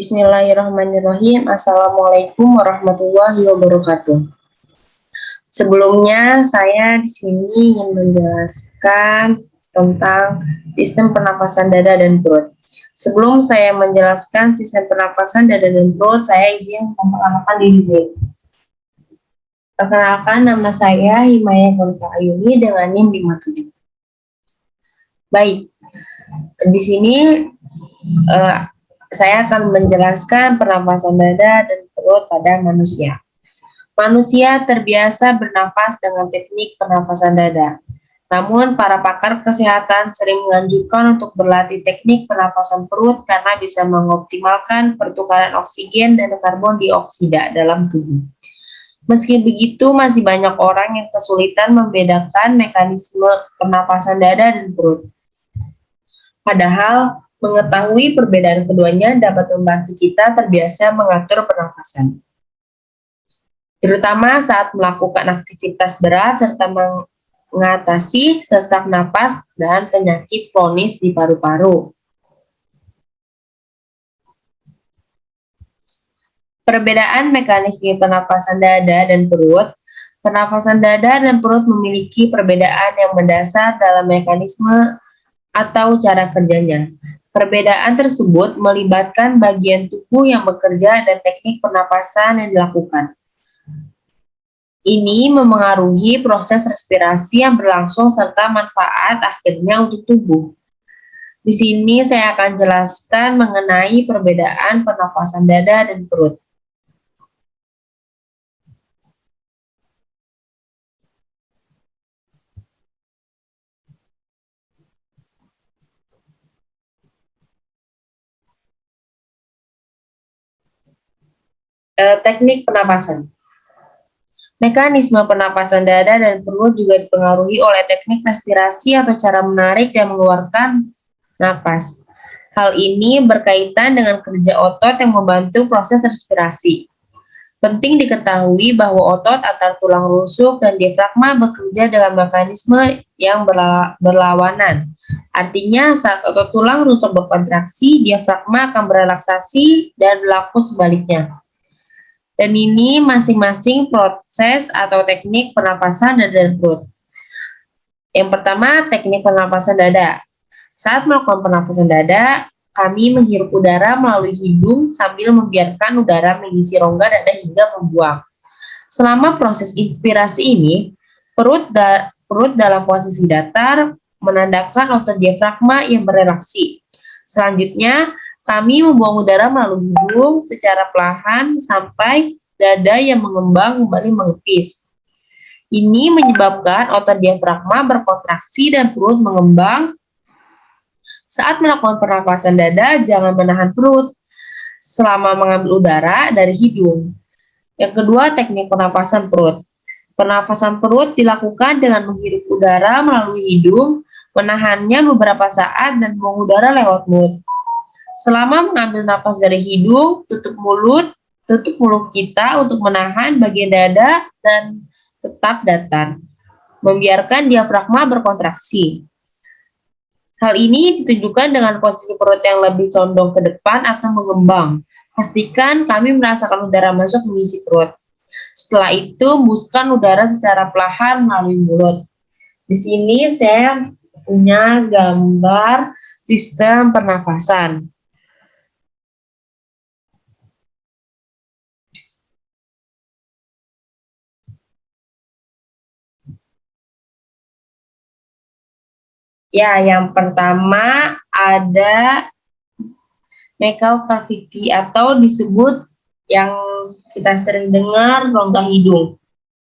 Bismillahirrahmanirrahim. Assalamualaikum warahmatullahi wabarakatuh. Sebelumnya saya di sini ingin menjelaskan tentang sistem pernapasan dada dan perut. Sebelum saya menjelaskan sistem pernapasan dada dan perut, saya izin memperkenalkan diri dulu. Perkenalkan, nama saya Himayah Gonta Ayuni dengan NIM 57. Baik, di sini saya akan menjelaskan pernapasan dada dan perut pada manusia. Manusia terbiasa bernafas dengan teknik pernapasan dada. Namun, para pakar kesehatan sering menganjurkan untuk berlatih teknik pernapasan perut karena bisa mengoptimalkan pertukaran oksigen dan karbon dioksida dalam tubuh. Meski begitu, masih banyak orang yang kesulitan membedakan mekanisme pernapasan dada dan perut. Padahal, mengetahui perbedaan keduanya dapat membantu kita terbiasa mengatur pernapasan, terutama saat melakukan aktivitas berat serta mengatasi sesak napas dan penyakit kronis di paru-paru. Perbedaan mekanisme pernapasan dada dan perut. Pernapasan dada dan perut memiliki perbedaan yang mendasar dalam mekanisme atau cara kerjanya. Perbedaan tersebut melibatkan bagian tubuh yang bekerja dan teknik pernapasan yang dilakukan. Ini memengaruhi proses respirasi yang berlangsung serta manfaat akhirnya untuk tubuh. Di sini saya akan jelaskan mengenai perbedaan pernapasan dada dan perut. Teknik pernapasan. Mekanisme pernapasan dada dan perut juga dipengaruhi oleh teknik respirasi atau cara menarik dan mengeluarkan napas. Hal ini berkaitan dengan kerja otot yang membantu proses respirasi. Penting diketahui bahwa otot antar tulang rusuk dan diafragma bekerja dalam mekanisme yang berlawanan. Artinya, saat otot tulang rusuk berkontraksi, diafragma akan berelaksasi dan berlaku sebaliknya. Dan ini masing-masing proses atau teknik pernapasan dada dan perut. Yang pertama, teknik pernapasan dada. Saat melakukan pernapasan dada, kami menghirup udara melalui hidung sambil membiarkan udara mengisi rongga dada hingga membuang. Selama proses inspirasi ini, perut dalam posisi datar menandakan otot diafragma yang berelaksi. Selanjutnya, kami membuang udara melalui hidung secara perlahan sampai dada yang mengembang kembali mengepis. Ini menyebabkan otot diafragma berkontraksi dan perut mengembang. Saat melakukan pernapasan dada, jangan menahan perut selama mengambil udara dari hidung. Yang kedua, teknik pernapasan perut. Pernapasan perut dilakukan dengan menghirup udara melalui hidung, menahannya beberapa saat dan buang udara lewat mulut. Selama mengambil napas dari hidung, tutup mulut kita untuk menahan bagian dada dan tetap datar. Membiarkan diafragma berkontraksi. Hal ini ditunjukkan dengan posisi perut yang lebih condong ke depan atau mengembang. Pastikan kami merasakan udara masuk mengisi perut. Setelah itu, hembuskan udara secara perlahan melalui mulut. Di sini saya punya gambar sistem pernafasan. Ya, yang pertama ada nasal cavity atau disebut yang kita sering dengar rongga hidung.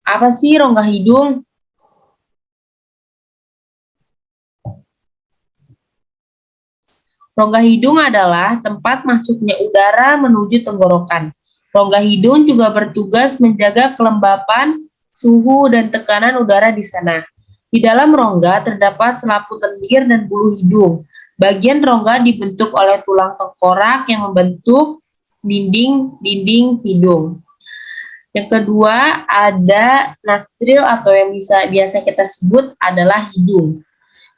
Apa sih rongga hidung? Rongga hidung adalah tempat masuknya udara menuju tenggorokan. Rongga hidung juga bertugas menjaga kelembapan, suhu, dan tekanan udara di sana. Di dalam rongga terdapat selaput lendir dan bulu hidung. Bagian rongga dibentuk oleh tulang tengkorak yang membentuk dinding hidung. Yang kedua ada nostril atau yang biasa kita sebut adalah hidung.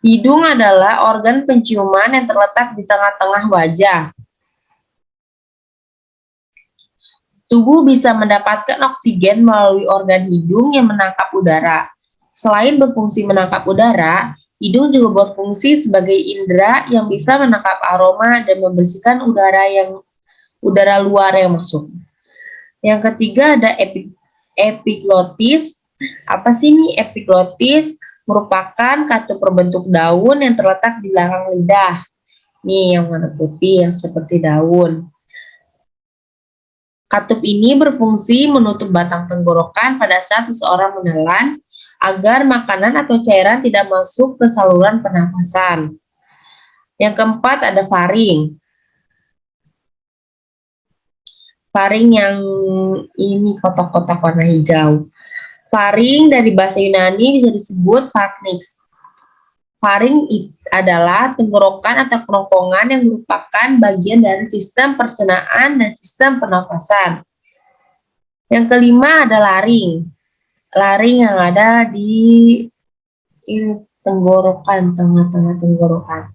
Hidung adalah organ penciuman yang terletak di tengah-tengah wajah. Tubuh bisa mendapatkan oksigen melalui organ hidung yang menangkap udara. Selain berfungsi menangkap udara, hidung juga berfungsi sebagai indera yang bisa menangkap aroma dan membersihkan udara luar yang masuk. Yang ketiga ada epiglotis. Apa sih ini epiglotis? Merupakan katup berbentuk daun yang terletak di belakang lidah. Nih yang warna putih yang seperti daun. Katup ini berfungsi menutup batang tenggorokan pada saat seseorang menelan agar makanan atau cairan tidak masuk ke saluran pernafasan. Yang keempat ada faring. Faring yang ini kotak-kotak warna hijau. Faring dari bahasa Yunani bisa disebut pharynx. Faring adalah tenggorokan atau kerongkongan yang merupakan bagian dari sistem pencernaan dan sistem pernafasan. Yang kelima ada laring. Laring yang ada di tenggorokan, tengah-tengah tenggorokan.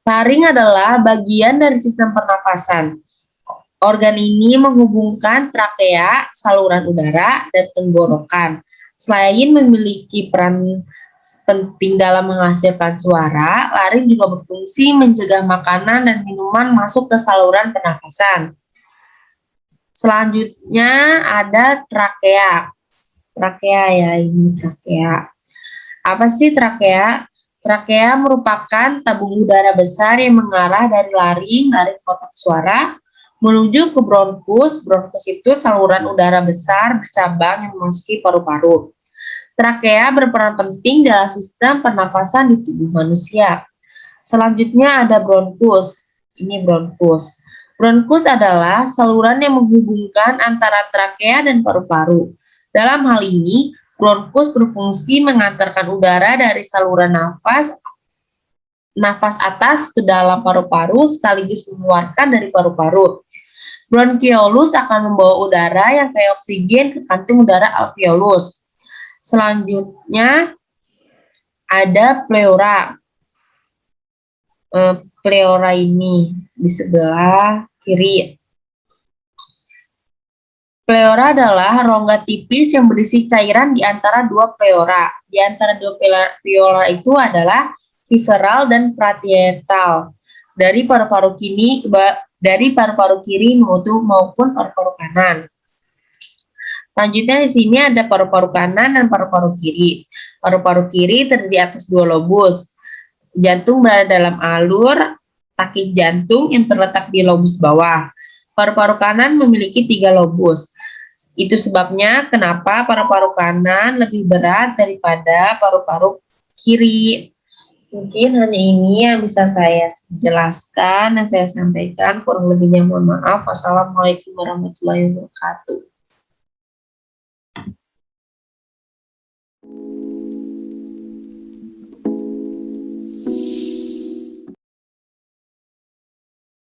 Laring adalah bagian dari sistem pernafasan. Organ ini menghubungkan trakea, saluran udara, dan tenggorokan. Selain memiliki peran penting dalam menghasilkan suara, laring juga berfungsi mencegah makanan dan minuman masuk ke saluran pernafasan. Selanjutnya ada trakea. Trakea ya, ini trakea. Apa sih trakea? Trakea merupakan tabung udara besar yang mengarah dari laring kotak suara, menuju ke bronkus. Bronkus itu saluran udara besar bercabang yang memasuki paru-paru. Trakea berperan penting dalam sistem pernafasan di tubuh manusia. Selanjutnya ada bronkus. Ini bronkus. Bronkus adalah saluran yang menghubungkan antara trakea dan paru-paru. Dalam hal ini, bronkus berfungsi mengantarkan udara dari saluran nafas atas ke dalam paru-paru sekaligus mengeluarkan dari paru-paru. Bronkiolus akan membawa udara yang kayak oksigen ke kantung udara alveolus. Selanjutnya ada pleura. Pleura ini di sebelah kiri. Pleura adalah rongga tipis yang berisi cairan di antara dua pleura. Di antara dua pleura itu adalah visceral dan parietal. Dari paru-paru kiri maupun paru-paru kanan. Selanjutnya di sini ada paru-paru kanan dan paru-paru kiri. Paru-paru kiri terdiri atas dua lobus. Jantung berada dalam alur kaki jantung yang terletak di lobus bawah. Paru-paru kanan memiliki 3 lobus. Itu sebabnya kenapa paru-paru kanan lebih berat daripada paru-paru kiri. Mungkin hanya ini yang bisa saya jelaskan dan saya sampaikan. Kurang lebihnya mohon maaf. Wassalamualaikum warahmatullahi wabarakatuh.